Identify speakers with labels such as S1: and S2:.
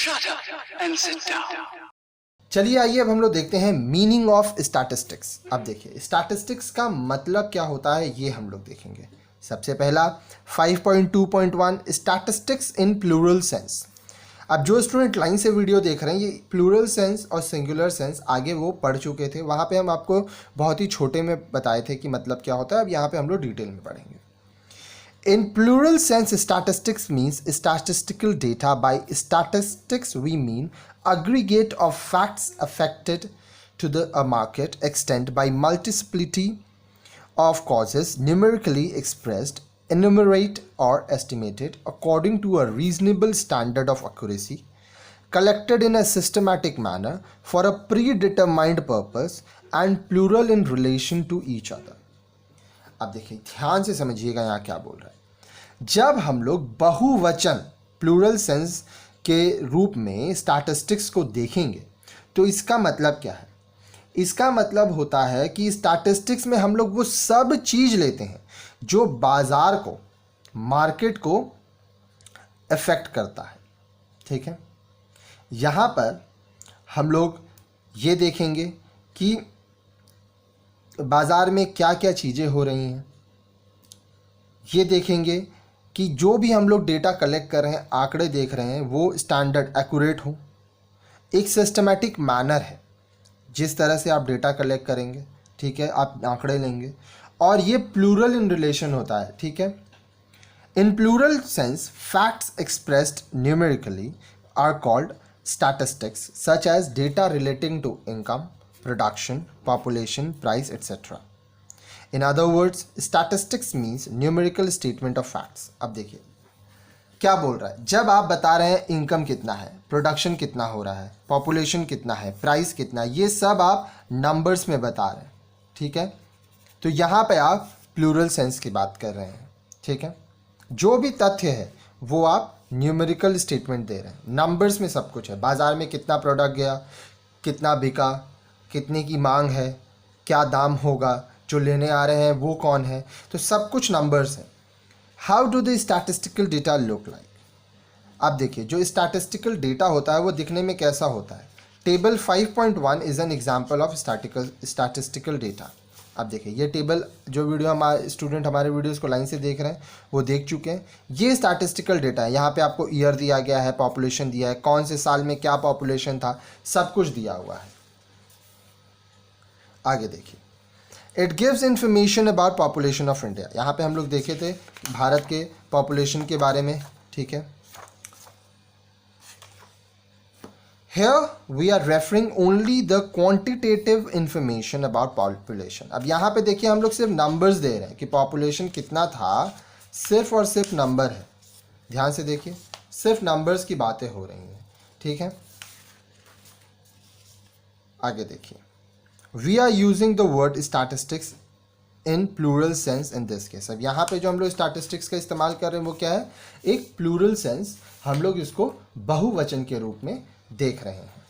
S1: Shut up and sit down.
S2: चलिए आइए अब हम लोग देखते हैं मीनिंग ऑफ स्टैटिस्टिक्स। अब देखिए स्टैटिस्टिक्स का मतलब क्या होता है ये हम लोग देखेंगे। सबसे पहला 5.2.1 स्टैटिस्टिक्स इन प्लूरल सेंस। अब जो स्टूडेंट लाइन से वीडियो देख रहे हैं ये प्लूरल सेंस और सिंगुलर सेंस आगे वो पढ़ चुके थे, वहाँ पे हम आपको बहुत ही छोटे में बताए थे कि मतलब क्या होता है। अब यहाँ पे हम लोग डिटेल में पढ़ेंगे। In plural sense, statistics means statistical data. By statistics, we mean aggregate of facts affected to a market extent by multiplicity of causes, numerically expressed, enumerate or estimated according to a reasonable standard of accuracy, collected in a systematic manner for a predetermined purpose, and plural in relation to each other. अब देखिए ध्यान से समझिएगा यहाँ क्या बोल रहा है। जब हम लोग बहुवचन प्लूरल सेंस के रूप में स्टैटिस्टिक्स को देखेंगे तो इसका मतलब क्या है। इसका मतलब होता है कि स्टैटिस्टिक्स में हम लोग वो सब चीज़ लेते हैं जो बाजार को, मार्केट को अफेक्ट करता है। ठीक है, यहाँ पर हम लोग ये देखेंगे कि बाज़ार में क्या क्या चीज़ें हो रही हैं। ये देखेंगे कि जो भी हम लोग डेटा कलेक्ट कर रहे हैं, आंकड़े देख रहे हैं, वो स्टैंडर्ड एक्यूरेट हो, एक सिस्टमेटिक मैनर है जिस तरह से आप डेटा कलेक्ट करेंगे। ठीक है, आप आंकड़े लेंगे और ये प्लूरल इन रिलेशन होता है। ठीक है, in plural sense facts expressed numerically are called statistics such as data relating to income, production, population, price etcetera. In other words, statistics means numerical statement of facts. अब देखिए क्या बोल रहा है। जब आप बता रहे हैं इनकम कितना है, प्रोडक्शन कितना हो रहा है, पॉपुलेशन कितना है, प्राइस कितना है, ये सब आप नंबर्स में बता रहे हैं। ठीक है, तो यहाँ पे आप प्लूरल सेंस की बात कर रहे हैं। ठीक है, जो भी तथ्य है वो आप न्यूमेरिकल स्टेटमेंट दे रहे हैं। नंबर्स में सब कुछ है। बाज़ार में कितना प्रोडक्ट गया, कितना बिका, कितने की मांग है, क्या दाम होगा, जो लेने आ रहे हैं वो कौन है, तो सब कुछ नंबर्स हैं। How do the statistical data look like. अब देखिए जो स्टैटिस्टिकल डेटा होता है वो दिखने में कैसा होता है। Table 5.1 is an example of statistical data. अब देखिए ये टेबल जो वीडियो हमारे स्टूडेंट हमारे वीडियोस को लाइन से देख रहे हैं वो देख चुके हैं। ये स्टैटिस्टिकल डेटा है। यहाँ पे आपको ईयर दिया गया है, पॉपुलेशन दिया है, कौन से साल में क्या पॉपुलेशन था, सब कुछ दिया हुआ है। आगे देखिए, it gives information about population of India. यहाँ पे हम लोग देखे थे भारत के पॉपुलेशन के बारे में। ठीक है, here we are referring only the quantitative information about population. अब यहाँ पे देखिए हम लोग सिर्फ नंबर्स दे रहे हैं कि पॉपुलेशन कितना था, सिर्फ और सिर्फ नंबर है। ध्यान से देखिए, सिर्फ नंबर्स की बातें हो रही हैं। ठीक है, आगे देखिए, We are using the word statistics in plural sense in this case. अब यहाँ पे जो हम लोग statistics का इस्तेमाल कर रहे हैं वो क्या है, एक plural sense, हम लोग इसको बहुवचन के रूप में देख रहे हैं।